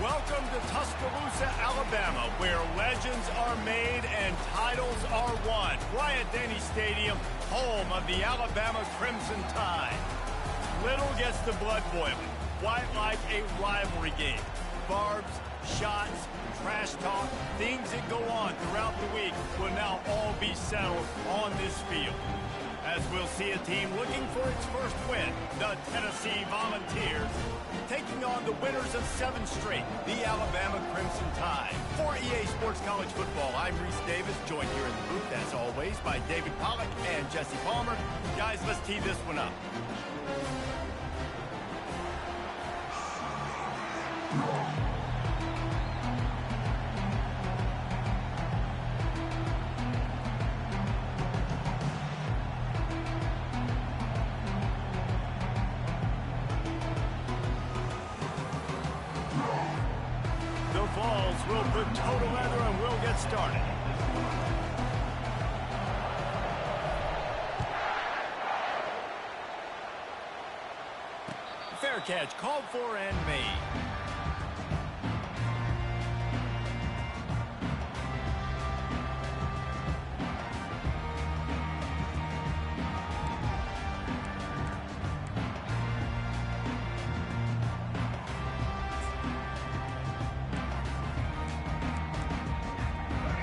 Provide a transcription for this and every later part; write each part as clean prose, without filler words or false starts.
Welcome to Tuscaloosa, Alabama, where legends are made and titles are won. Bryant-Denny Stadium, home of the Alabama Crimson Tide. Little gets the blood boiling, quite like a rivalry game. Barbs, shots, trash talk, things that go on throughout the week will now all be settled on this field. As we'll see a team looking for its first win, the Tennessee Volunteers, taking on the winners of 7 straight, the Alabama Crimson Tide. For EA Sports College Football, I'm Reese Davis, joined here in the booth, as always, by David Pollack and Jesse Palmer. Guys, let's tee this one up. We'll put total leather and we'll get started. Fair catch called for and made.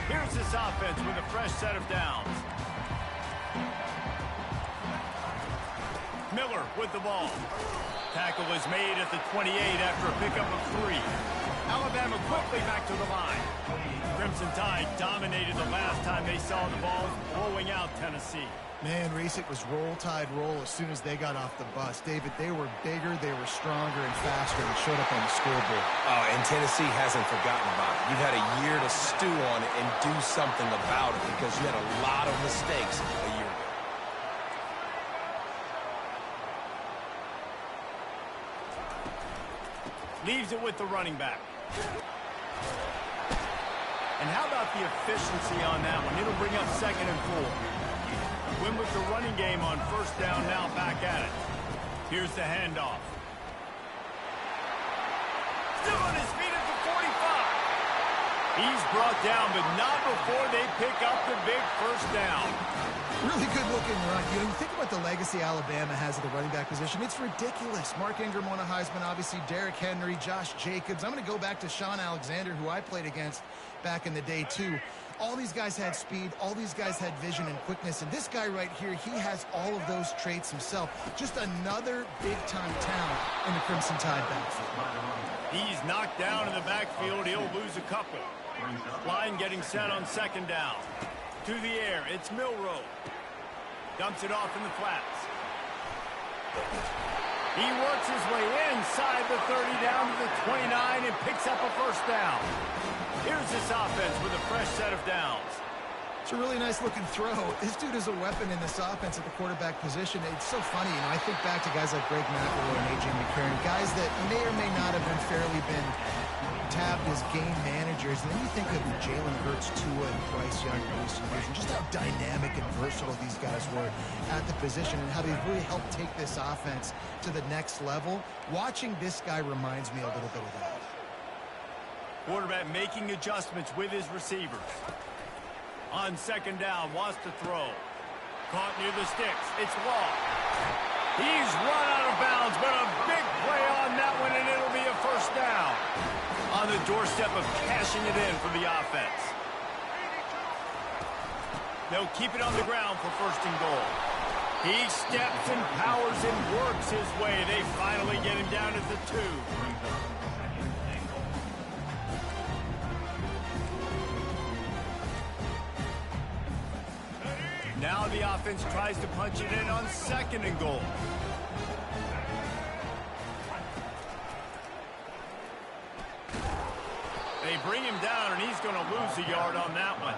Here's this offense with a fresh set of downs. Miller with the ball. Tackle is made at the 28 after a pickup of 3. Alabama quickly back to the line. Crimson Tide dominated the last time they saw the ball, blowing out Tennessee. Man, Reese, it was roll, tide, roll as soon as they got off the bus. David, they were bigger, they were stronger and faster and showed up on the scoreboard. Oh, and Tennessee hasn't forgotten about it. You've had a year to stew on it and do something about it because you had a lot of mistakes a year ago. Leaves it with the running back. And how about the efficiency on that one? It'll bring up 2nd and 4. Win with the running game on 1st down, now back at it. Here's the handoff. Still on his feet at the 45. He's brought down, but not before they pick up the big 1st down. Really good-looking run. You think about the legacy Alabama has at the running back position. It's ridiculous. Mark Ingram won a Heisman, obviously Derrick Henry, Josh Jacobs. I'm going to go back to Sean Alexander, who I played against back in the day, too. All these guys had speed. All these guys had vision and quickness. And this guy right here, he has all of those traits himself. Just another big-time talent in the Crimson Tide backfield. He's knocked down in the backfield. He'll lose a couple. Line getting set on 2nd down. To the air, it's Milroe. Dumps it off in the flats. He works his way inside the 30 down to the 29 and picks up a 1st down. Here's this offense with a fresh set of downs. It's a really nice-looking throw. This dude is a weapon in this offense at the quarterback position. It's so funny, I think back to guys like Greg McElroy and A.J. McCarron, guys that may or may not have been tabbed as game managers. And then you think of Jalen Hurts, Tua, and Bryce Young in recent years, and just how dynamic and versatile these guys were at the position and how they've really helped take this offense to the next level. Watching this guy reminds me a little bit of that. Quarterback making adjustments with his receivers. On 2nd down, wants to throw. Caught near the sticks. It's Law. He's run out of bounds, but a big play on that one, and it'll be a 1st down. On the doorstep of cashing it in for the offense. They'll keep it on the ground for 1st and goal. He steps and powers and works his way. They finally get him down at the 2. Now the offense tries to punch it in on 2nd and goal. They bring him down, and he's going to lose a yard on that one.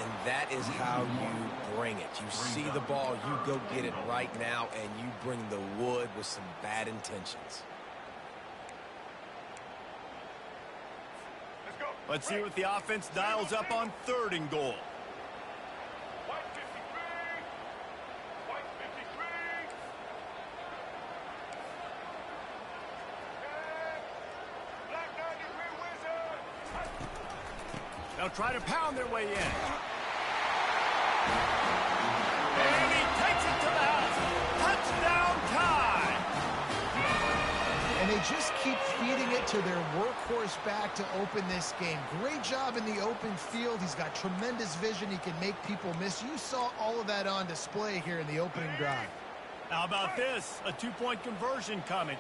And that is how you bring it. You see the ball, you go get it right now, and you bring the wood with some bad intentions. Let's see what the offense dials up on 3rd and goal. They'll try to pound their way in. And he takes it to the house. Touchdown tie. And they just keep feeding it to their workhorse back to open this game. Great job in the open field. He's got tremendous vision. He can make people miss. You saw all of that on display here in the opening drive. How about this? A two-point conversion coming.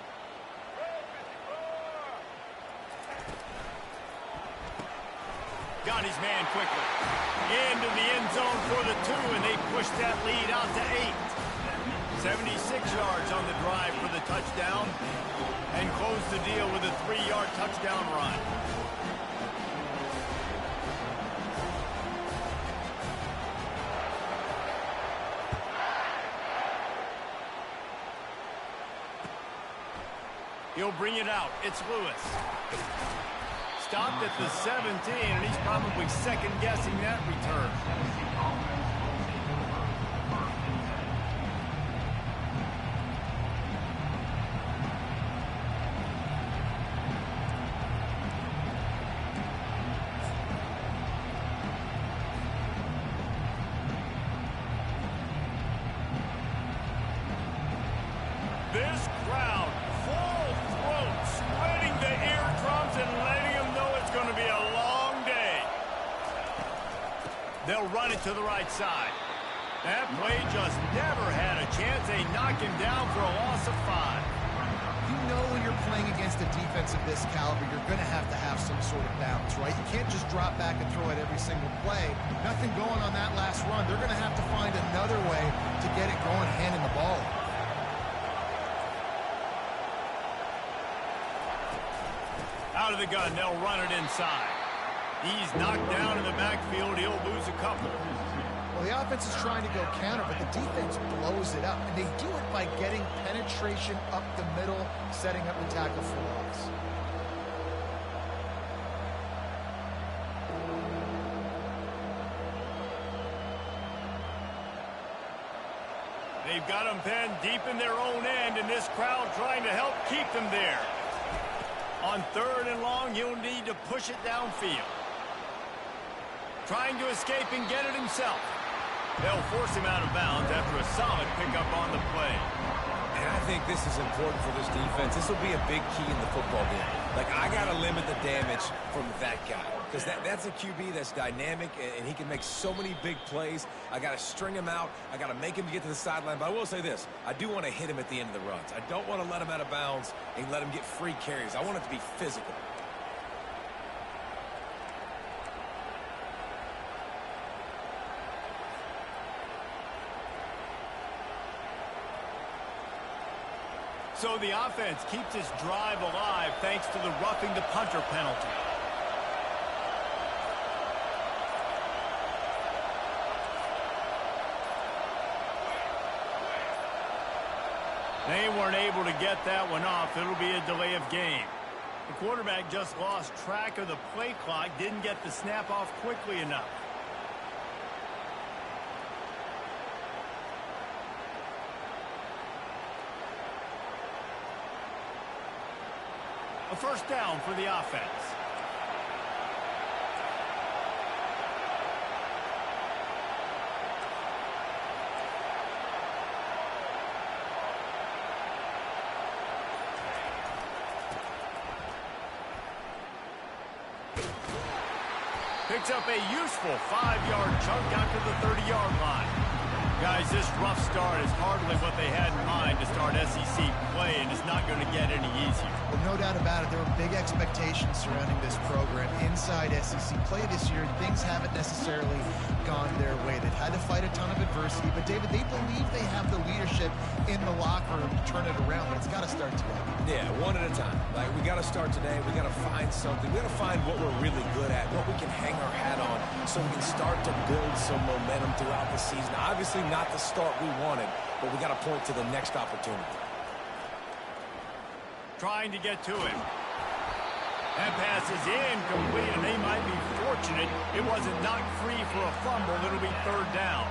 Got his man quickly. Into the end zone for the 2, and they push that lead out to 8. 76 yards on the drive for the touchdown, and close the deal with a 3-yard touchdown run. He'll bring it out. It's Lewis. Stopped at the 17, and he's probably second-guessing that return. This crowd, full throat, splitting the eardrums and letting them know it's going to be a long day. They'll run it to the right side. That play just never had a chance. They knock him down for a loss of 5. You know when you're playing against a defense of this caliber, you're going to have some sort of balance, right? You can't just drop back and throw it every single play. Nothing going on that last run. They're going to have to find another way to get it going, handing the ball. Out of the gun, they'll run it inside. He's knocked down in the backfield. He'll lose a couple. Well, the offense is trying to go counter, but the defense blows it up. And they do it by getting penetration up the middle, setting up the tackle for loss. They've got them penned deep in their own end, and this crowd trying to help keep them there. On 3rd and long, he'll need to push it downfield. Trying to escape and get it himself. They'll force him out of bounds after a solid pickup on the play. And I think this is important for this defense. This will be a big key in the football game. Like, I got to limit the damage from that guy. Because that's a QB that's dynamic, and he can make so many big plays. I got to string him out. I got to make him get to the sideline. But I will say this. I do want to hit him at the end of the runs. I don't want to let him out of bounds and let him get free carries. I want it to be physical. So the offense keeps its drive alive thanks to the roughing the punter penalty. They weren't able to get that one off. It'll be a delay of game. The quarterback just lost track of the play clock, didn't get the snap off quickly enough. A first down for the offense. Picks up a useful 5-yard chunk out to the 30-yard line. Guys, this rough start is hardly what they had in mind to start SEC play, and it's not going to get any easier. Well, no doubt about it. There were big expectations surrounding this program inside SEC play this year. Things haven't necessarily gone their way. They've had to fight a ton of adversity, but, David, they believe they have the leadership in the locker room to turn it around, but it's got to start today. Yeah, one at a time. Like, we got to start today. We got to find something. We got to find what we're really good at, what we can hang our hat on, so we can start to build some momentum throughout the season. Obviously, not the start we wanted, but we got to point to the next opportunity. Trying to get to him. That pass is incomplete, and they might be fortunate it wasn't knocked free for a fumble. It'll be 3rd down.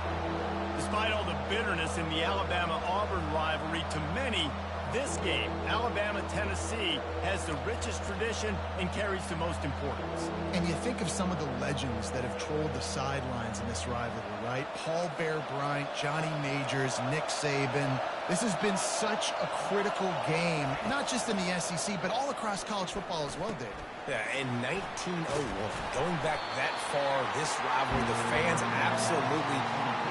Despite all the bitterness in the Alabama-Auburn rivalry, to many, this game, Alabama-Tennessee, has the richest tradition and carries the most importance. And you think of some of the legends that have trolled the sidelines in this rivalry, right? Paul Bear Bryant, Johnny Majors, Nick Saban. This has been such a critical game, not just in the SEC, but all across college football as well, Dave. Yeah, in 1901, going back that far, this rivalry, the fans absolutely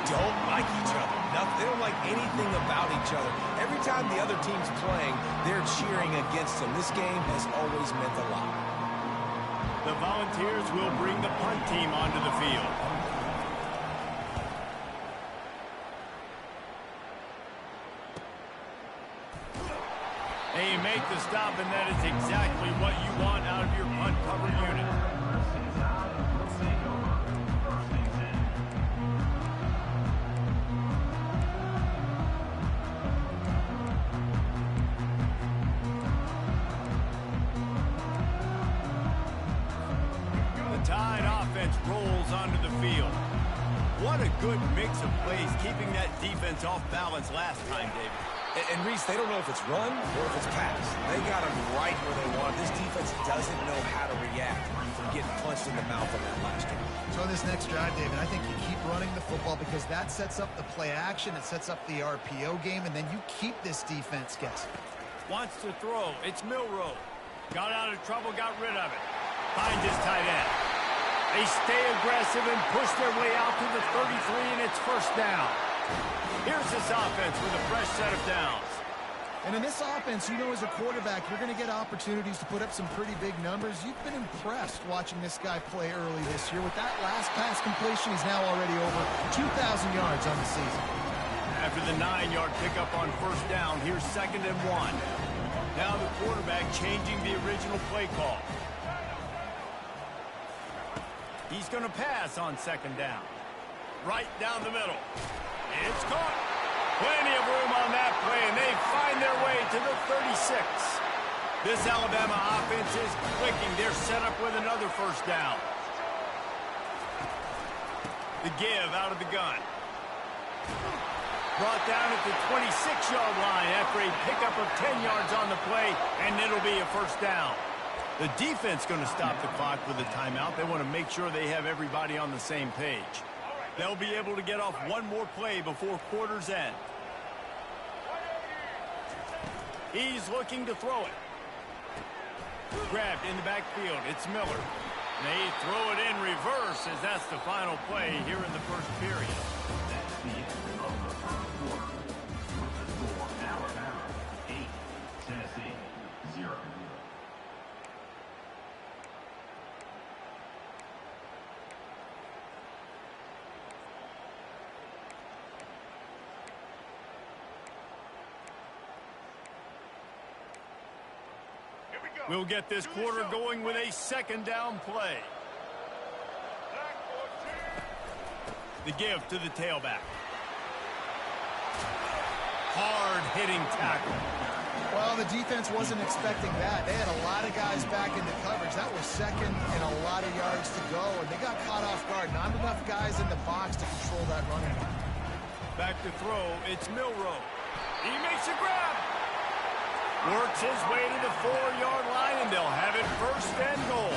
don't like each other. They don't like anything about each other. Every time the other team's playing, they're cheering against them. This game has always meant a lot. The Volunteers will bring the punt team onto the field. They make the stop, and that is exactly what you want out of your punt cover unit. The Tide offense rolls onto the field. What a good mix of plays, keeping that defense off balance last time, David. And Reese, they don't know if it's run or if it's pass. They got them right where they want. This defense doesn't know how to react from getting punched in the mouth on that last one. So this next drive, David, I think you keep running the football because that sets up the play action, it sets up the RPO game, and then you keep this defense guessing. Wants to throw. It's Milroe. Got out of trouble, got rid of it. Finds his tight end. They stay aggressive and push their way out to the 33, and it's first down. Here's this offense with a fresh set of downs. And in this offense, you know, as a quarterback, you're going to get opportunities to put up some pretty big numbers. You've been impressed watching this guy play early this year. With that last pass completion, he's now already over 2,000 yards on the season. After the 9-yard pickup on first down, here's 2nd and 1. Now the quarterback changing the original play call. He's going to pass on 2nd down. Right down the middle. It's caught. Plenty of room on that play, and they find their way to the 36. This Alabama offense is clicking. They're set up with another first down. The give out of the gun. Brought down at the 26-yard line after a pickup of 10 yards on the play, and it'll be a first down. The defense going to stop the clock with a timeout. They want to make sure they have everybody on the same page. They'll be able to get off one more play before quarter's end. He's looking to throw it. Grabbed in the backfield. It's Miller. They throw it in reverse as that's the final play here in the first period. That's the end of the first quarter. With the score, Alabama 8, Tennessee 0. We'll get this quarter going with a 2nd down play. The give to the tailback. Hard-hitting tackle. Well, the defense wasn't expecting that. They had a lot of guys back into coverage. That was 2nd and a lot of yards to go, and they got caught off guard. Not enough guys in the box to control that running. Back to throw. It's Milroe. He makes a grab. Works his way to the 4-yard line, and they'll have it 1st and goal.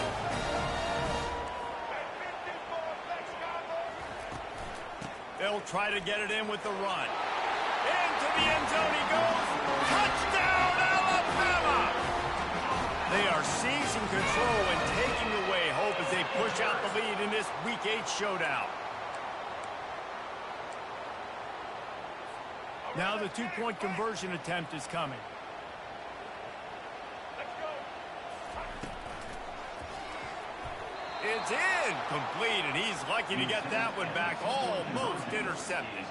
They'll try to get it in with the run. Into the end zone he goes. Touchdown, Alabama! They are seizing control and taking away hope as they push out the lead in this Week 8 showdown. Now the 2-point conversion attempt is coming. It's in. Complete, and he's lucky to get that one back. Almost intercepted.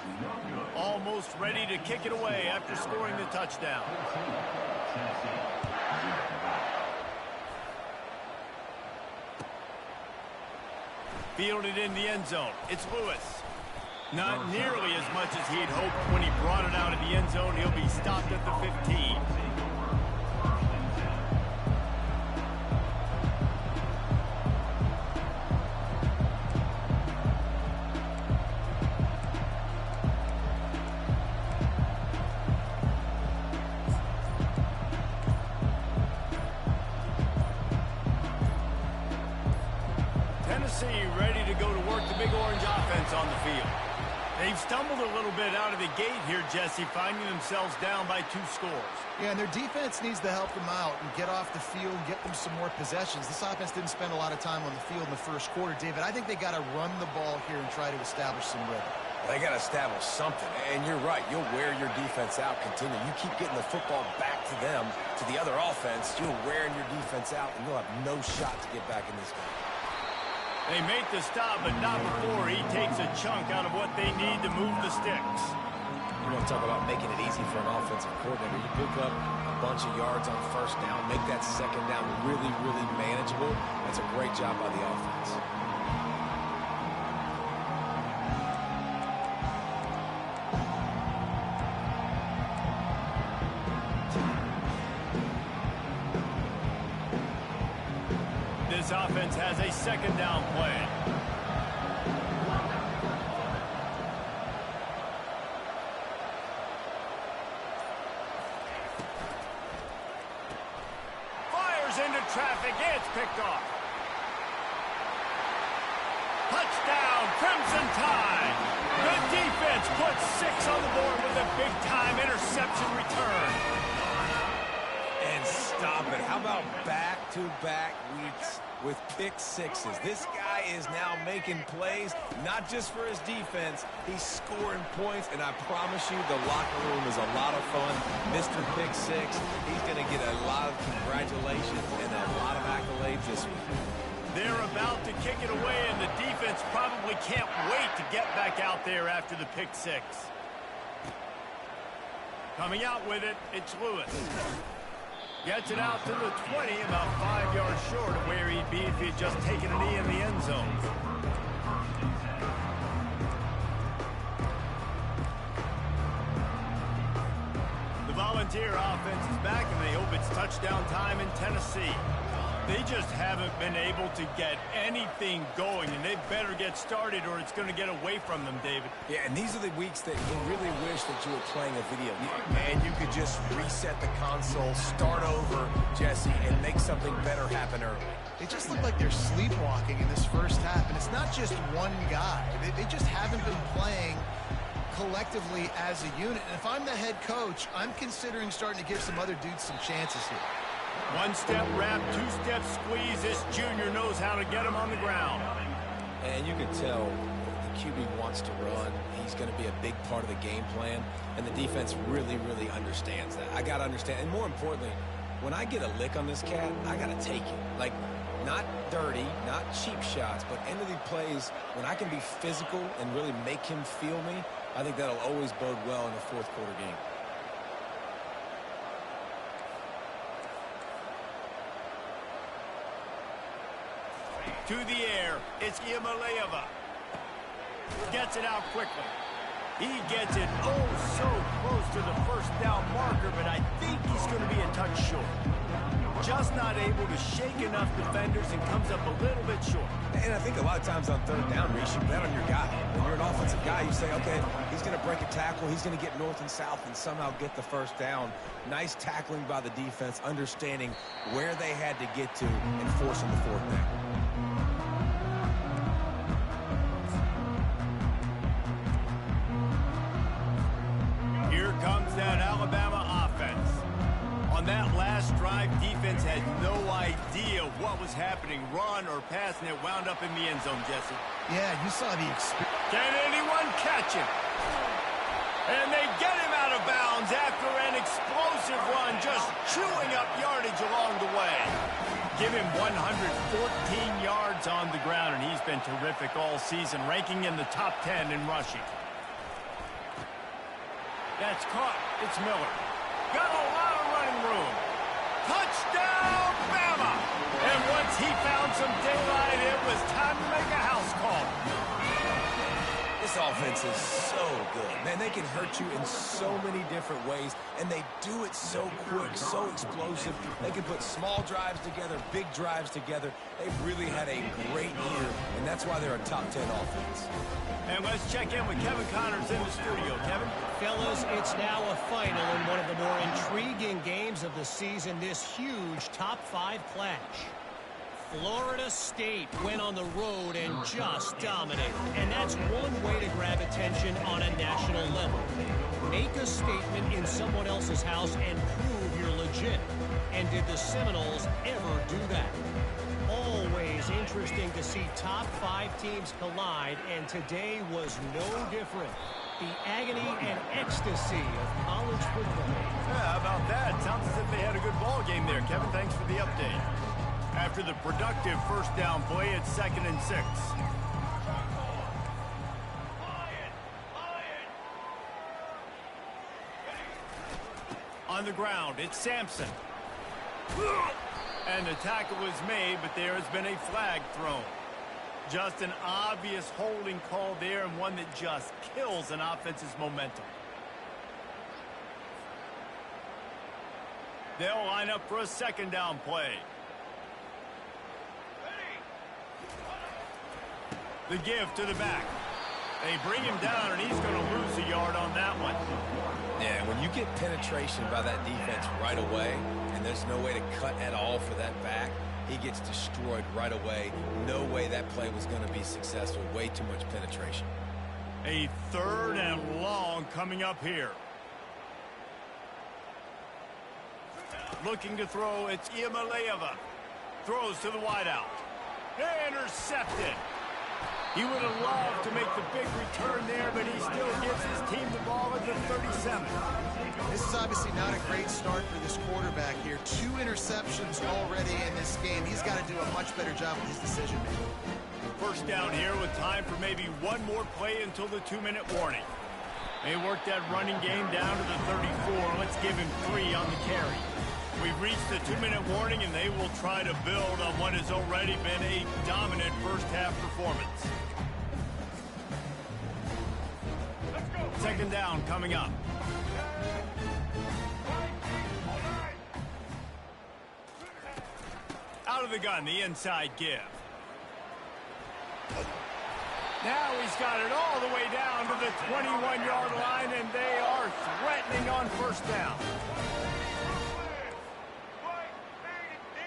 Almost ready to kick it away after scoring the touchdown. Fielded in the end zone. It's Lewis. Not nearly as much as he'd hoped when he brought it out of the end zone. He'll be stopped at the 15. Tennessee ready to go to work the big orange offense on the field. They've stumbled a little bit out of the gate here, Jesse, finding themselves down by 2 scores. Yeah, and their defense needs to help them out and get off the field, get them some more possessions. This offense didn't spend a lot of time on the field in the first quarter, David. I think they got to run the ball here and try to establish some rhythm. They got to establish something, and you're right. You'll wear your defense out, continue. You keep getting the football back to them, to the other offense, you're wearing your defense out, and you'll have no shot to get back in this game. They make the stop, but not before he takes a chunk out of what they need to move the sticks. You want to talk about making it easy for an offensive coordinator. You pick up a bunch of yards on first down, make that second down really, really manageable. That's a great job by the offense. This offense has a second down play. Fires into traffic. It's picked off. Touchdown, Crimson Tide. The defense puts 6 on the board with a big-time interception return. And stop it. How about back-to-back weeks with pick sixes? This guy is now making plays, not just for his defense. He's scoring points, and I promise you the locker room is a lot of fun. Mr. Pick Six, he's going to get a lot of congratulations and a lot of accolades this week. They're about to kick it away, and the defense probably can't wait to get back out there after the pick six. Coming out with it, it's Lewis. Gets it out to the 20, about 5 yards short of where he'd be if he had just taken a knee in the end zone. The Volunteer offense is back, and they hope it's touchdown time in Tennessee. They just haven't been able to get anything going, and they better get started or it's going to get away from them, David. Yeah, and these are the weeks that you really wish that you were playing a video game, and you could just reset the console, start over, Jesse, and make something better happen early. They just look like they're sleepwalking in this first half, and it's not just one guy. They just haven't been playing collectively as a unit. And if I'm the head coach, I'm considering starting to give some other dudes some chances here. One-step wrap, two-step squeeze. This junior knows how to get him on the ground. And you can tell the QB wants to run. He's going to be a big part of the game plan, and the defense really, really understands that. I got to understand, and more importantly, when I get a lick on this cat, I got to take it. Like, not dirty, not cheap shots, but end of the plays, when I can be physical and really make him feel me, I think that'll always bode well in the fourth quarter game. To the air, it's Iamaleava. Gets it out quickly. He gets it oh so close to the first down marker, but I think he's going to be a touch short. Just not able to shake enough defenders and comes up a little bit short. And I think a lot of times on third down, Reese, you bet on your guy. When you're an offensive guy, you say, okay, he's going to break a tackle, he's going to get north and south and somehow get the first down. Nice tackling by the defense, understanding where they had to get to and forcing the fourth down. Here comes that Alabama offense. On that last drive, defense had no idea what was happening, run or pass, and it wound up in the end zone, Jesse. Yeah, you saw the experience. Can anyone catch him? And they get him out of bounds after an explosive run, just chewing up yardage along the way. Give him 114 yards on the ground, and he's been terrific all season, ranking in the top 10 in rushing. That's caught. It's Miller. Got a lot of running room. Touchdown, Bama! And once he found some daylight, it was time to make a house call. This offense is so good. Man, they can hurt you in so many different ways, and they do it so quick, so explosive. They can put small drives together, big drives together. They've really had a great year, and that's why they're a top 10 offense. And let's check in with Kevin Connors in the studio. Kevin? Fellas, it's now a final in one of the more intriguing games of the season, this huge top 5 clash. Florida State went on the road and just dominated. And that's one way to grab attention on a national level. Make a statement in someone else's house and prove you're legit. And did the Seminoles ever do that? Always interesting to see top 5 teams collide, and today was no different. The agony and ecstasy of college football. Yeah, how about that? Sounds as if they had a good ball game there. Kevin, thanks for the update. After the productive first down play, it's 2nd and 6. On the ground, it's Sampson. And the tackle was made, but there has been a flag thrown. Just an obvious holding call there, and one that just kills an offense's momentum. They'll line up for a 2nd down play. The give to the back. They bring him down, and he's going to lose a yard on that one. Yeah, when you get penetration by that defense right away, and there's no way to cut at all for that back, he gets destroyed right away. No way that play was going to be successful. Way too much penetration. A 3rd and long coming up here. Looking to throw, it's Iamaleava. Throws to the wideout. Intercepted. He would have loved to make the big return there, but he still gives his team the ball at the 37. This is obviously not a great start for this quarterback here. 2 interceptions already in this game. He's got to do a much better job with his decision-making. First down here with time for maybe one more play until the 2-minute warning. They work that running game down to the 34. Let's give him 3 on the carry. We've reached the 2-minute warning, and they will try to build on what has already been a dominant first-half performance. 2nd down coming up. Out of the gun, the inside give. Now he's got it all the way down to the 21-yard line, and they are threatening on first down.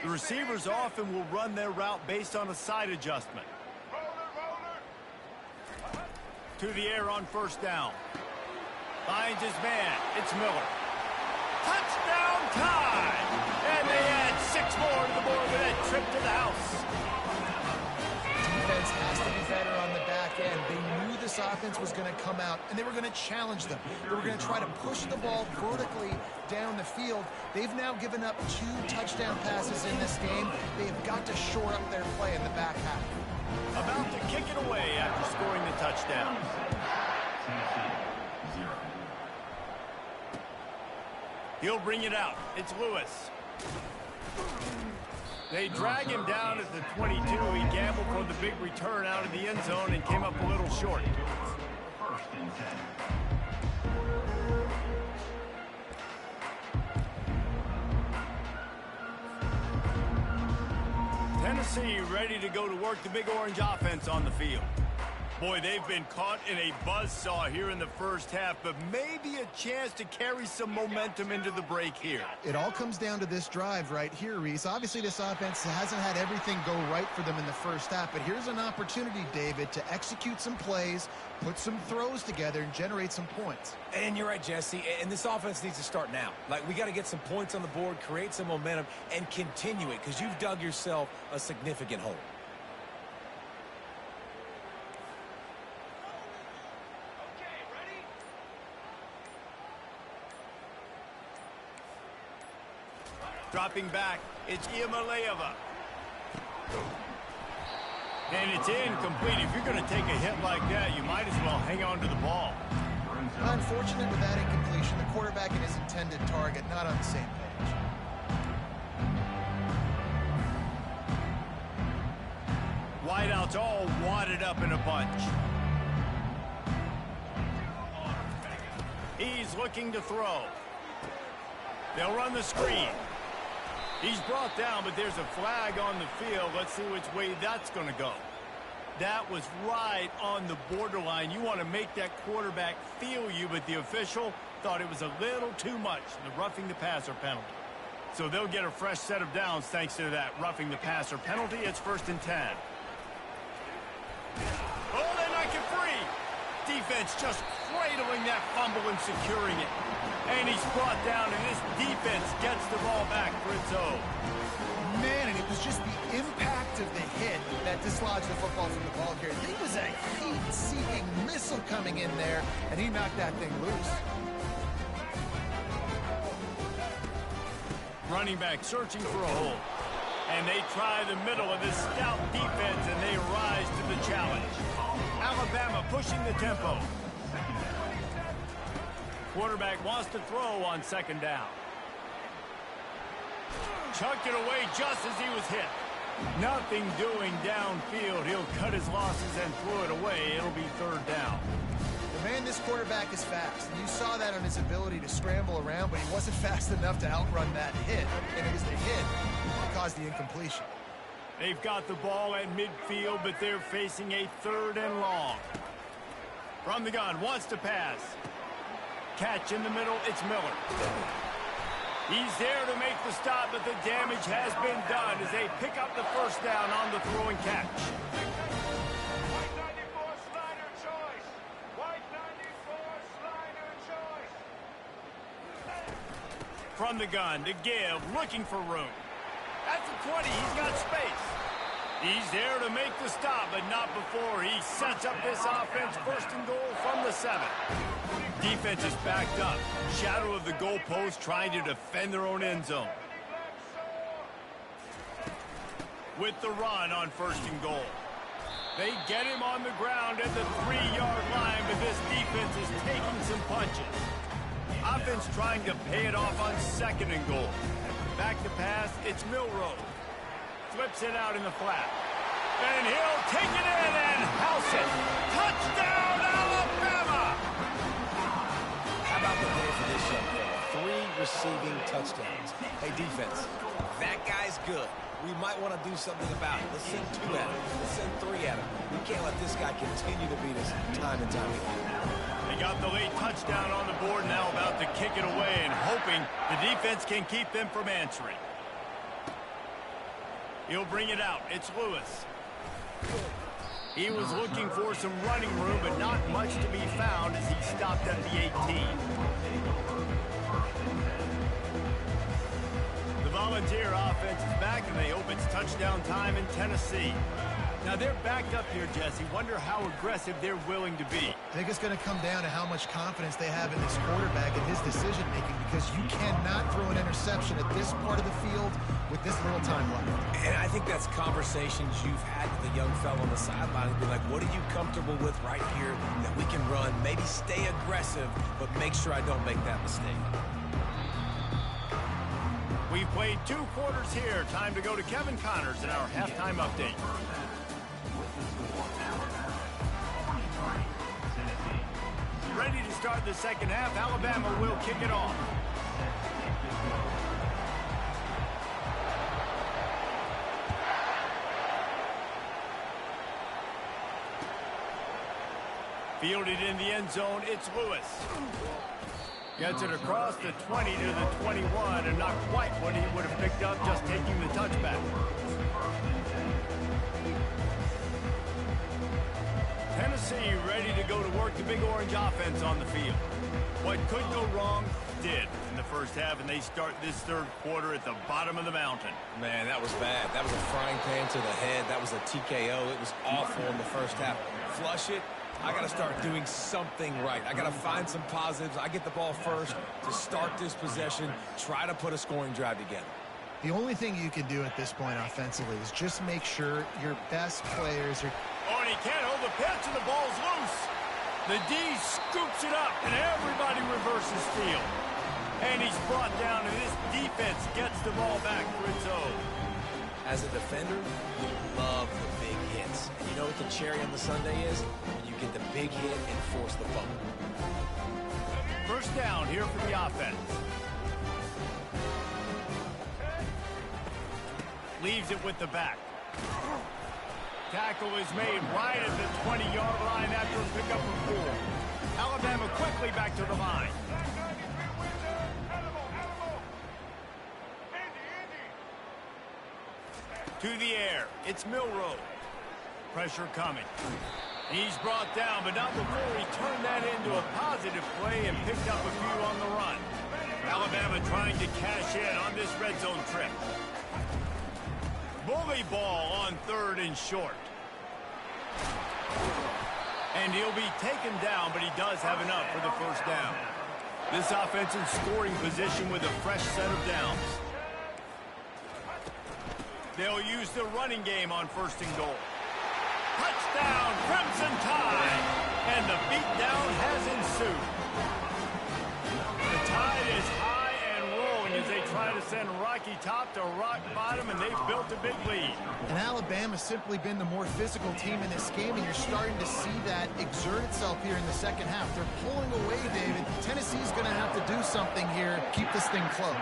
The receivers often will run their route based on a side adjustment. To the air on first down. Finds his man. It's Miller. Touchdown time! And they add 6 more to the board with a trip to the house. Defense has to be better on the back end. They knew this offense was going to come out, and they were going to challenge them. They were going to try to push the ball vertically down the field. They've now given up 2 touchdown passes in this game. They have got to shore up their play in the back half. About to kick it away after scoring the touchdown. He'll bring it out. It's Lewis. They drag him down at the 22. He gambled for the big return out of the end zone and came up a little short. 1st and 10. Tennessee ready to go to work the Big Orange offense on the field. Boy, they've been caught in a buzzsaw here in the first half, but maybe a chance to carry some momentum into the break here. It all comes down to this drive right here, Reese. Obviously, this offense hasn't had everything go right for them in the first half, but here's an opportunity, David, to execute some plays, put some throws together, and generate some points. And you're right, Jesse, and this offense needs to start now. Like, we got to get some points on the board, create some momentum, and continue it, because you've dug yourself a significant hole. Dropping back, it's Iamaleava. And it's incomplete. If you're going to take a hit like that, you might as well hang on to the ball. Unfortunate with that incompletion. The quarterback and his intended target not on the same page. Wideouts all wadded up in a bunch. He's looking to throw. They'll run the screen. He's brought down, but there's a flag on the field. Let's see which way that's going to go. That was right on the borderline. You want to make that quarterback feel you, but the official thought it was a little too much, the roughing the passer penalty. So they'll get a fresh set of downs thanks to that roughing the passer penalty. It's 1st and 10. Oh, they knock it free. Defense just cradling that fumble and securing it. And he's brought down, and this defense gets the ball back for its own. Man, and it was just the impact of the hit that dislodged the football from the ball carrier. There was a heat-seeking missile coming in there, and he knocked that thing loose. Running back searching for a hole. And they try the middle of this stout defense, and they rise to the challenge. Alabama pushing the tempo. Quarterback wants to throw on 2nd down. Chucked it away just as he was hit. Nothing doing downfield. He'll cut his losses and throw it away. It'll be 3rd down. Man, this quarterback is fast. And you saw that on his ability to scramble around, but he wasn't fast enough to outrun that hit. And it was the hit that caused the incompletion. They've got the ball at midfield, but they're facing a 3rd and long. From the gun, wants to pass. Catch in the middle, it's Miller. He's there to make the stop, but the damage has been done as they pick up the 1st down on the throw and catch. From the gun to give, looking for room. At the 20, he's got space. He's there to make the stop, but not before he sets up this offense. 1st and goal from the 7. Defense is backed up. Shadow of the goalpost trying to defend their own end zone. With the run on 1st and goal. They get him on the ground at the 3-yard line, but this defense is taking some punches. Offense trying to pay it off on 2nd and goal. Back to pass, it's Milroe. Flips it out in the flat. And he'll take it in and house it. Touchdown, Alabama! How about the day for this young fella? 3 receiving touchdowns. Hey, defense, that guy's good. We might want to do something about it. Let's send 2 at him. Let's send 3 at him. We can't let this guy continue to beat us time and time again. They got the late touchdown on the board, now about to kick it away and hoping the defense can keep them from answering. He'll bring it out. It's Lewis. He was looking for some running room, but not much to be found as he stopped at the 18. The Volunteer offense is back, and they hope it's touchdown time in Tennessee. Now, they're backed up here, Jesse. Wonder how aggressive they're willing to be. I think it's going to come down to how much confidence they have in this quarterback and his decision-making, because you cannot throw an interception at this part of the field with this little time left. And I think that's conversations you've had with the young fellow on the sideline. Be like, what are you comfortable with right here that we can run? Maybe stay aggressive, but make sure I don't make that mistake. We've played 2 quarters here. Time to go to Kevin Connors in our halftime update. Ready to start the 2nd half. Alabama will kick it off. Fielded in the end zone, it's Lewis. Gets it across the 20 to the 21, and not quite what he would have picked up just taking the touchback. Tennessee ready to go to work the Big Orange offense on the field. What could go wrong did in the 1st half, and they start this 3rd quarter at the bottom of the mountain. Man, that was bad. That was a frying pan to the head. That was a TKO. It was awful in the 1st half. Flush it. I got to start doing something right. I got to find some positives. I get the ball first to start this possession, try to put a scoring drive together. The only thing you can do at this point offensively is just make sure your best players are... Oh, and he can't hold the pitch, and the ball's loose. The D scoops it up, and everybody reverses field. And he's brought down, and this defense gets the ball back for its own. As a defender, you love the big hits. And you know what the cherry on the sundae is? When you get the big hit and force the fumble. 1st down here for the offense. Leaves it with the back. Tackle is made right at the 20-yard line after a pickup of 4. Alabama quickly back to the line. To the air. It's Milroe. Pressure coming. He's brought down, but not before he turned that into a positive play and picked up a few on the run. Alabama trying to cash in on this red zone trip. Bully ball on 3rd and short. And he'll be taken down, but he does have enough for the first down. This offense in scoring position with a fresh set of downs. They'll use the running game on 1st and goal. Touchdown, Crimson Tide! And the beatdown has ensued. The Tide is high and rolling as they try to send Rocky Top to rock bottom, and they've built a big lead. And Alabama's simply been the more physical team in this game, and you're starting to see that exert itself here in the second half. They're pulling away, David. Tennessee's going to have to do something here, keep this thing close.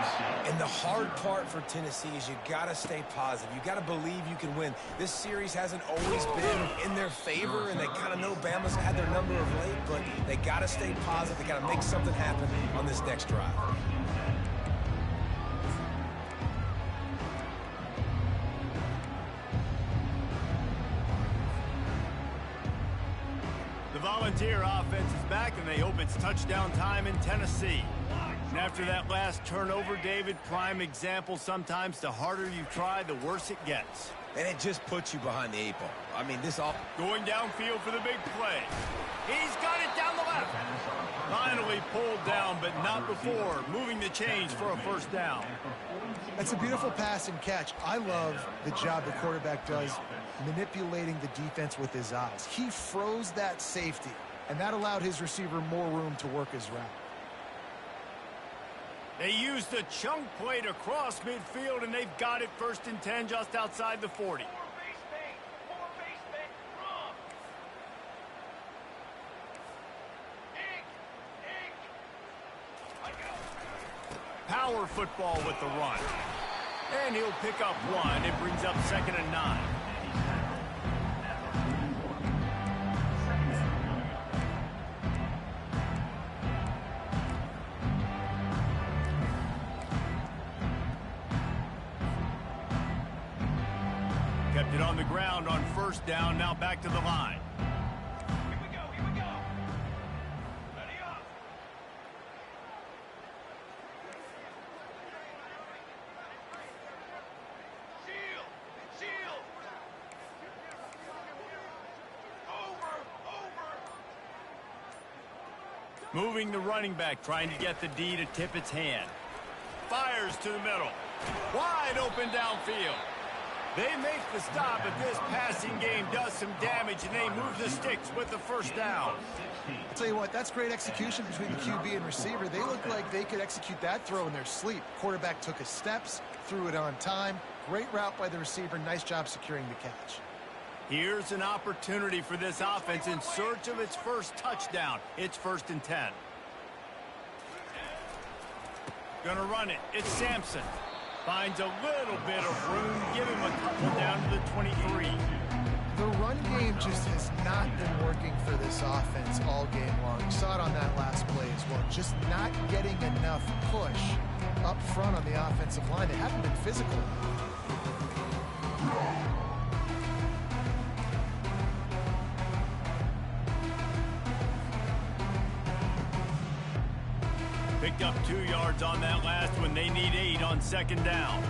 And the hard part for Tennessee is you got to stay positive. You got to believe you can win. This series hasn't always been in their favor, and they kind of know Bama's had their number of late, but they got to stay positive. They got to make something happen on this next drive. The Volunteer offense is back, and they hope it's touchdown time in Tennessee. And after that last turnover, David, prime example, sometimes the harder you try, the worse it gets. And it just puts you behind the 8 ball. I mean, this all going downfield for the big play. He's got it down the left. Finally pulled down, but not before moving the chains for a first down. That's a beautiful pass and catch. I love the job the quarterback does manipulating the defense with his eyes. He froze that safety, and that allowed his receiver more room to work his route. They used the chunk play to cross midfield, and they've got it 1st and 10 just outside the 40. Power football with the run. And he'll pick up 1. It brings up 2nd and 9. Kept it on the ground on 1st down. Now back to the line. Here we go, here we go. Ready up. Shield, shield. Over. Moving the running back, trying to get the D to tip its hand. Fires to the middle. Wide open downfield. They make the stop, but this passing game does some damage, and they move the sticks with the first down. I'll tell you what, that's great execution between the QB and receiver. They look like they could execute that throw in their sleep. Quarterback took his steps, threw it on time. Great route by the receiver. Nice job securing the catch. Here's an opportunity for this offense in search of its first touchdown. It's 1st and 10. Gonna run it. It's Sampson. Finds a little bit of room. Give him a couple down to the 23. The run game just has not been working for this offense all game long. You saw it on that last play as well. Just not getting enough push up front on the offensive line. They haven't been physical. Picked up 2 yards on that last one. They need 8 on 2nd down.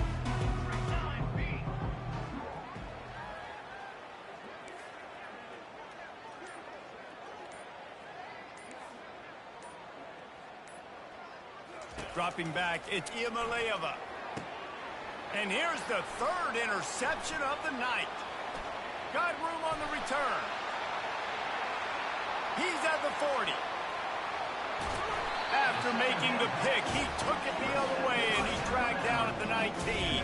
Dropping back, it's Iamaleava. And here's the 3rd interception of the night. Got room on the return. He's at the 40. After making the pick, he took it the other way, and he's dragged down at the 19.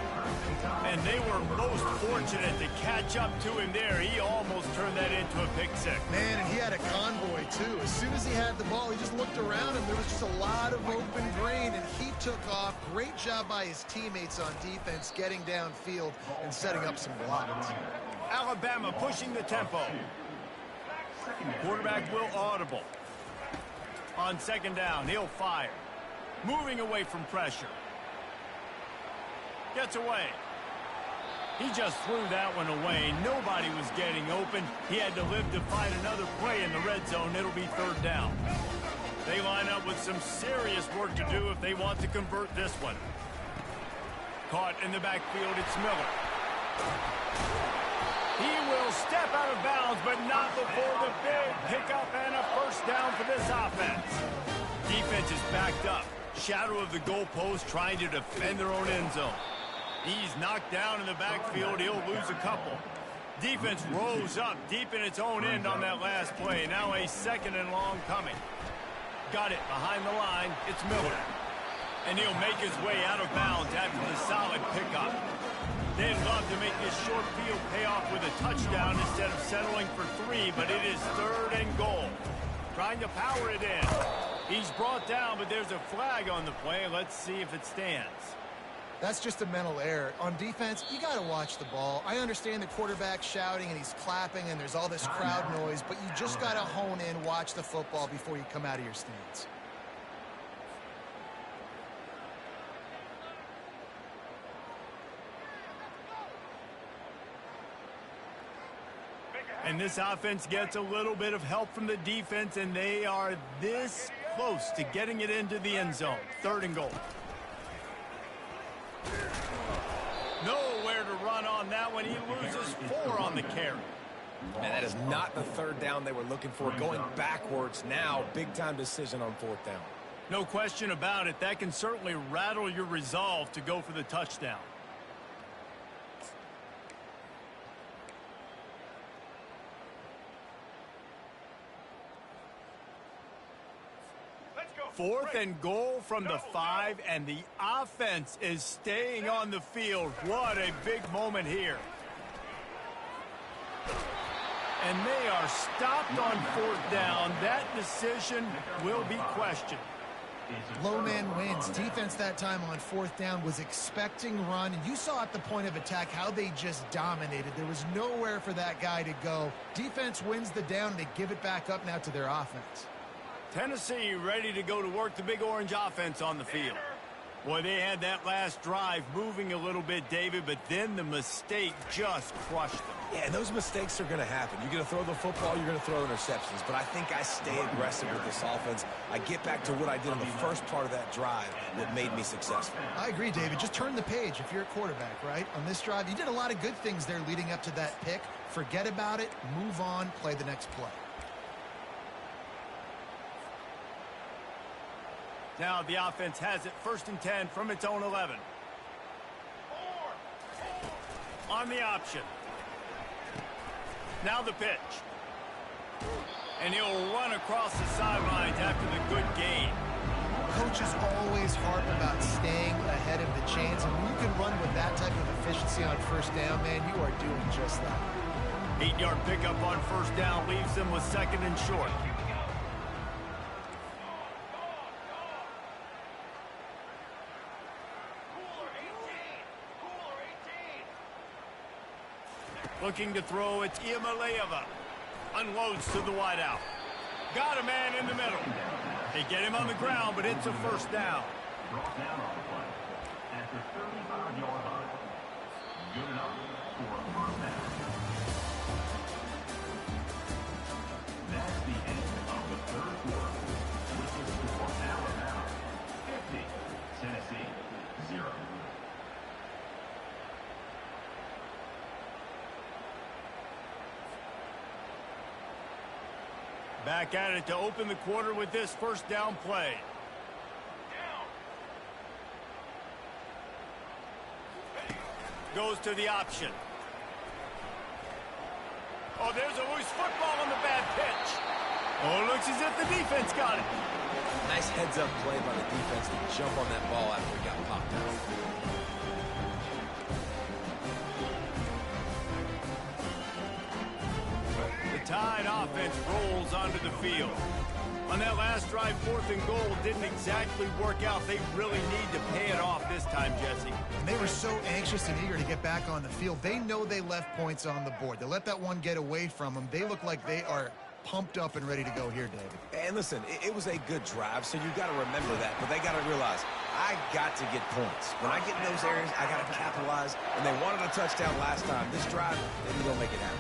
And they were most fortunate to catch up to him there. He almost turned that into a pick six. Man, and he had a convoy, too. As soon as he had the ball, he just looked around, and there was just a lot of open grain, and he took off. Great job by his teammates on defense, getting downfield and setting up some blocks. Alabama pushing the tempo. Quarterback will audible. On 2nd down, he'll fire. Moving away from pressure. Gets away. He just threw that one away. Nobody was getting open. He had to live to fight another play in the red zone. It'll be third down. They line up with some serious work to do if they want to convert this one. Caught in the backfield, it's Miller. He will step out of bounds, but not before the big pickup and a first down for this offense. Defense is backed up. Shadow of the goalpost, trying to defend their own end zone. He's knocked down in the backfield. He'll lose a couple. Defense rose up deep in its own end on that last play. Now a second and long coming. Got it behind the line. It's Miller. And he'll make his way out of bounds after the solid pickup. They'd love to make this short field pay off with a touchdown instead of settling for 3, but it is third and goal. Trying to power it in. He's brought down, but there's a flag on the play. Let's see if it stands. That's just a mental error. On defense, you got to watch the ball. I understand the quarterback shouting and he's clapping and there's all this crowd noise, but you just got to hone in, watch the football before you come out of your stance. And this offense gets a little bit of help from the defense, and they are this close to getting it into the end zone. Third and goal. Nowhere to run on that one. He loses 4 on the carry. Man, that is not the third down they were looking for. Going backwards now, big-time decision on fourth down. No question about it. That can certainly rattle your resolve to go for the touchdown. Fourth and goal from the 5, and the offense is staying on the field. What a big moment here. And they are stopped on fourth down. That decision will be questioned. Low man wins. Defense that time on fourth down was expecting run. And you saw at the point of attack how they just dominated. There was nowhere for that guy to go. Defense wins the down. They give it back up now to their offense. Tennessee ready to go to work, the Big Orange offense on the field. Boy, they had that last drive moving a little bit, David, but then the mistake just crushed them. Yeah, those mistakes are going to happen. You're going to throw the football, you're going to throw interceptions. But I think I stay aggressive with this offense. I get back to what I did in the first part of that drive that made me successful. I agree, David. Just turn the page if you're a quarterback, right? On this drive, you did a lot of good things there leading up to that pick. Forget about it, move on, play the next play. Now the offense has it, 1st and 10 from its own 11. On the option. Now the pitch. And he'll run across the sidelines after the good gain. Coaches always harp about staying ahead of the chains, and when you can run with that type of efficiency on first down, man, you are doing just that. 8-yard pickup on first down leaves them with 2nd and short. Looking to throw, it's Iamaleava. Unloads to the wideout. Got a man in the middle. They get him on the ground, but it's a first down. Brought down on the play at the 35-yard line. Good enough for a first down. That's the end of the third quarter. With the score Alabama 50, Tennessee 0. Back at it to open the quarter with this first down play. Goes to the option. Oh, there's a loose football on the bad pitch. Oh, looks as if the defense got it. Nice heads-up play by the defense to jump on that ball after it got popped out. Tide offense rolls onto the field. On that last drive, 4th and goal didn't exactly work out. They really need to pay it off this time, Jesse. And they were so anxious and eager to get back on the field. They know they left points on the board. They let that one get away from them. They look like they are pumped up and ready to go here, David. And listen, it was a good drive, so you got to remember that. But they got to realize, I got to get points. When I get in those areas, I got to capitalize, and they wanted a touchdown last time. This drive, they didn't go make it happen.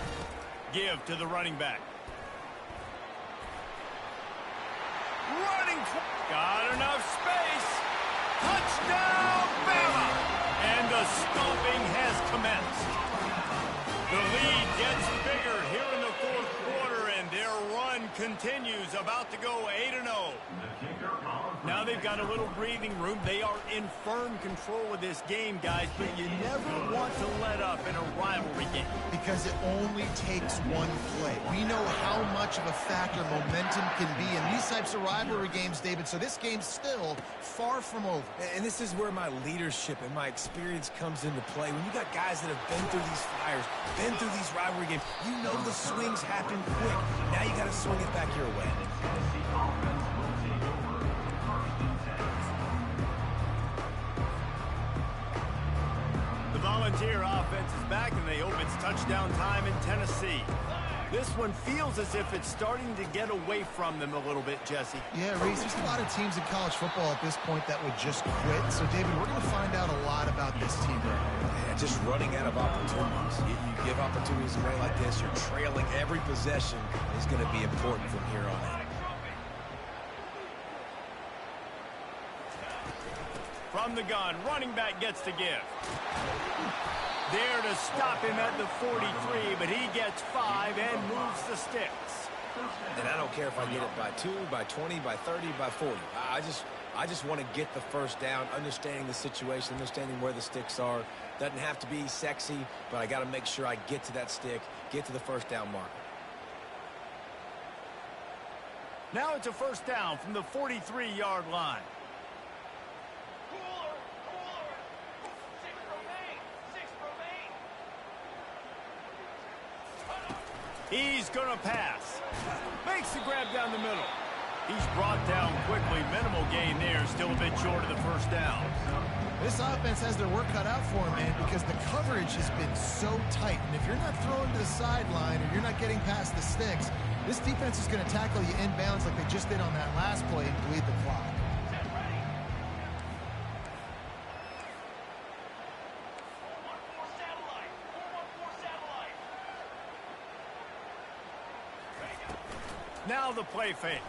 Give to the running back. Running. Got enough space. Touchdown, Bama! And the stomping has commenced. The lead gets bigger here in the fourth quarter, and their run continues, about to go 8-0. Now they've got a little breathing room. They are in firm control of this game, guys, but you never want to let up in a rivalry game. Because it only takes one play. We know how much of a factor momentum can be in these types of rivalry games, David, so this game's still far from over. And this is where my leadership and my experience comes into play. When you got guys that have been through these fires, been through these rivalry games, you know the swings happen quick. Now you got to swing it back your way. The Volunteer offense is back, and they hope it's touchdown time in Tennessee. This one feels as if it's starting to get away from them a little bit, Jesse. Yeah, Reese, there's a lot of teams in college football at this point that would just quit. So, David, we're going to find out a lot about this team right now. Yeah, just running out of opportunities. You give opportunities away like this, you're trailing every possession is going to be important from here on out. From the gun, running back gets to give. There to stop him at the 43, but he gets 5 and moves the sticks. And I don't care if I get it by 2, by 20, by 30, by 40. I just want to get the first down, understanding the situation, understanding where the sticks are. Doesn't have to be sexy, but I got to make sure I get to that stick, get to the first down marker. Now it's a first down from the 43-yard line. He's going to pass. Makes the grab down the middle. He's brought down quickly. Minimal gain there. Still a bit short of the first down. This offense has their work cut out for them, man, because the coverage has been so tight. And if you're not throwing to the sideline or you're not getting past the sticks, this defense is going to tackle you inbounds like they just did on that last play and bleed the clock. Now the play fake.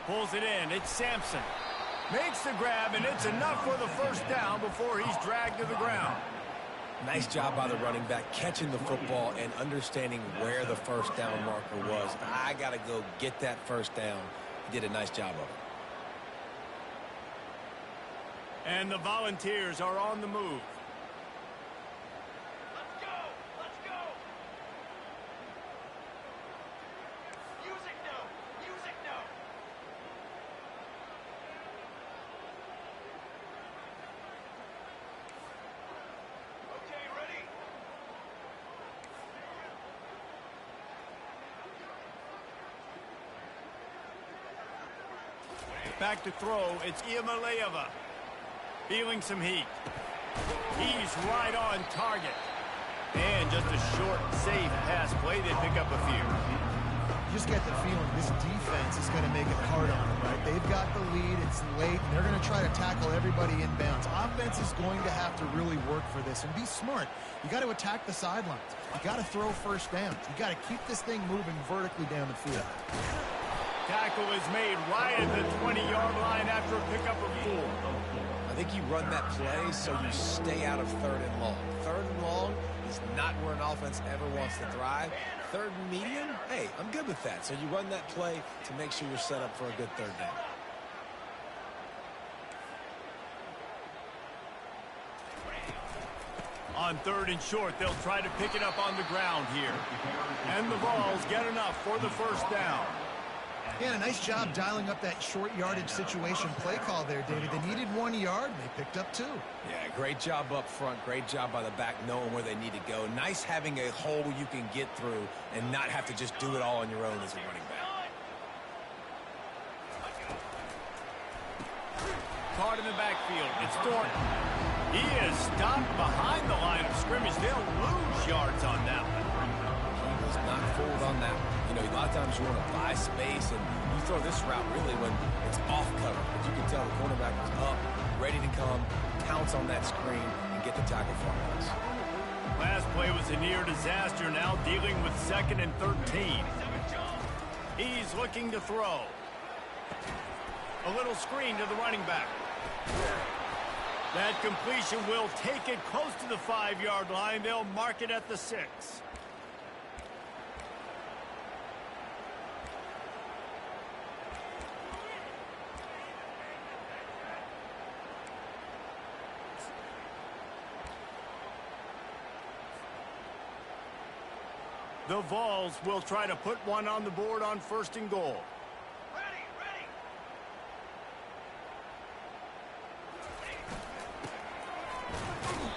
Pulls it in. It's Sampson. Makes the grab, and it's enough for the first down before he's dragged to the ground. Nice job by the running back catching the football and understanding where the first down marker was. I got to go get that first down. He did a nice job of it. And the Volunteers are on the move. Back to throw, it's Iamaleava. Feeling some heat. He's right on target. And just a short, safe pass play. They pick up a few. You just get the feeling this defense is going to make it hard on them, right? They've got the lead. It's late, and they're going to try to tackle everybody inbounds. Offense is going to have to really work for this and be smart. You got to attack the sidelines. You got to throw first downs. You got to keep this thing moving vertically down the field. Tackle is made right at the 20-yard line after a pickup of 4. I think you run that play so you stay out of third and long. Third and long is not where an offense ever wants to thrive. Third and medium, hey, I'm good with that. So you run that play to make sure you're set up for a good third down. On 3rd and short, they'll try to pick it up on the ground here. And the Vols get enough for the first down. Yeah, a nice job dialing up that short yardage situation play call there, David. They needed 1 yard, and they picked up 2. Yeah, great job up front. Great job by the back knowing where they need to go. Nice having a hole you can get through and not have to just do it all on your own as a running back. Caught in the backfield. It's Thornton. He is stopped behind the line of scrimmage. They'll lose yards on that one. He was not fooled on that one. You know, a lot of times you want to buy space, and you throw this route really when it's off cover. But you can tell the cornerback is up, ready to come, pounce on that screen, and get the tackle for us. Last play was a near disaster, now dealing with 2nd and 13. He's looking to throw. A little screen to the running back. That completion will take it close to the 5-yard line. They'll mark it at the 6. The Vols will try to put one on the board on 1st and goal.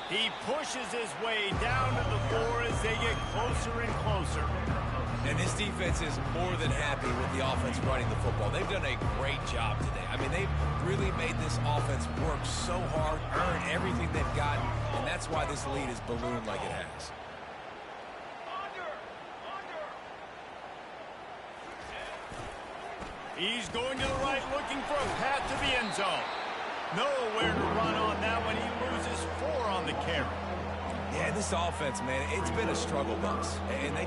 He pushes his way down to the 4 as they get closer and closer. And this defense is more than happy with the offense running the football. They've done a great job today. I mean, they've really made this offense work so hard, earn everything they've gotten, and that's why this lead is ballooned like it has. He's going to the right, looking for a path to the end zone. Nowhere to run on that one. He loses 4 on the carry. Yeah, this offense, man, it's been a struggle bus. And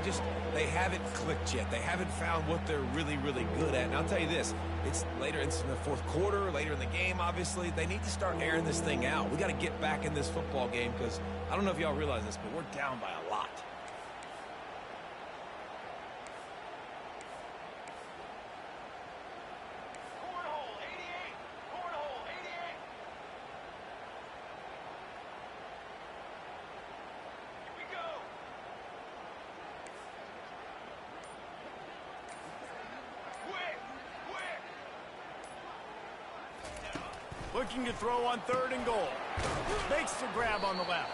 they haven't clicked yet. They haven't found what they're really, really good at. And I'll tell you this, it's later in the 4th quarter, later in the game, obviously. They need to start airing this thing out. We got to get back in this football game because I don't know if y'all realize this, but we're down by a lot. Looking to throw on 3rd and goal. Makes the grab on the left.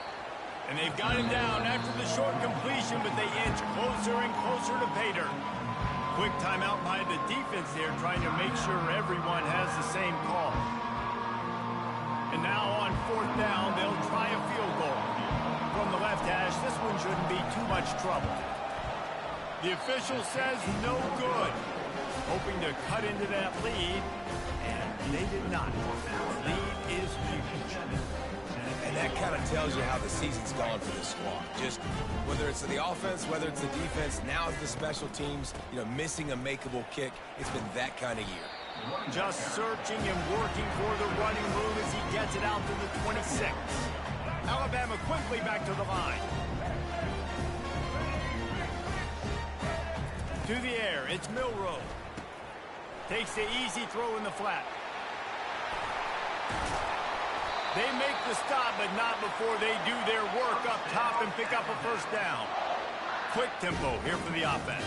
And they've got him down after the short completion, but they inch closer and closer to pay dirt. Quick timeout by the defense there, trying to make sure everyone has the same call. And now on 4th down, they'll try a field goal. From the left hash, this one shouldn't be too much trouble. The official says no good. Hoping to cut into that lead. They did not. The lead is huge. And that kind of tells you how the season's gone for this squad. Just whether it's the offense, whether it's the defense, now it's the special teams, you know, missing a makeable kick. It's been that kind of year. Just searching and working for the running room as he gets it out to the 26. Alabama quickly back to the line. To the air, it's Milroe. Takes the easy throw in the flat. They make the stop, but not before they do their work up top and pick up a 1st down. Quick tempo here for the offense.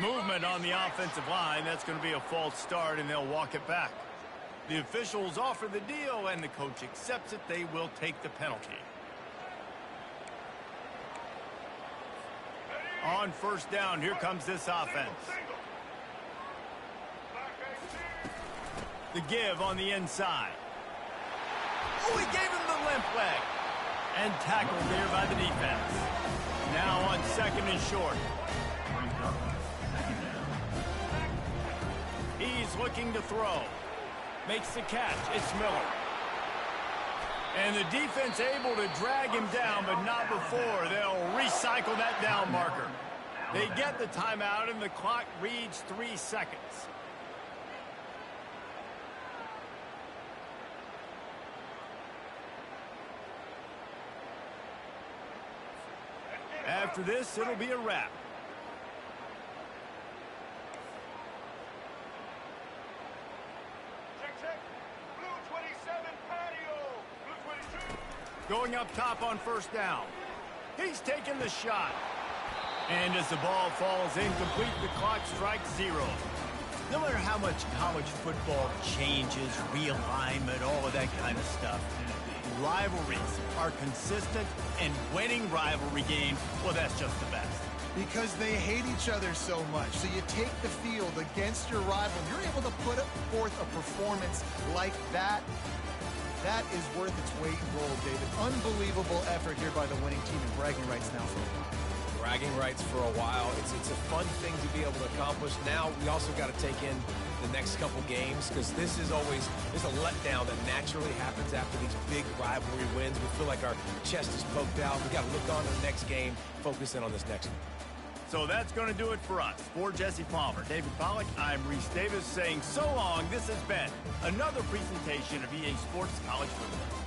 Movement on the offensive line. That's going to be a false start, and they'll walk it back. The officials offer the deal, and the coach accepts it. They will take the penalty. On 1st down, here comes this offense. The give on the inside. Oh, he gave him the limp leg. And tackled there by the defense. Now on 2nd and short. He's looking to throw. Makes the catch. It's Miller. And the defense able to drag him down, but not before. They'll recycle that down marker. They get the timeout, and the clock reads 3 seconds. After this, it'll be a wrap. Check. Blue 27 patio. Blue 22. Going up top on 1st down. He's taking the shot. And as the ball falls incomplete, the clock strikes 0. No matter how much college football changes, realignment, all of that kind of stuff, rivalries are consistent, and winning rivalry games, well, that's just the best. Because they hate each other so much. So you take the field against your rival, you're able to put forth a performance like that. That is worth its weight in gold, David. Unbelievable effort here by the winning team, and bragging rights now for them. bragging rights for a while. It's a fun thing to be able to accomplish. Now we also got to take in the next couple games because there's a letdown that naturally happens after these big rivalry wins. We feel like our chest is poked out. We got to look on to the next game, focus in on this next one. So that's going to do it for us. For Jesse Palmer, David Pollack, I'm Reese Davis saying so long. This has been another presentation of EA Sports College Football.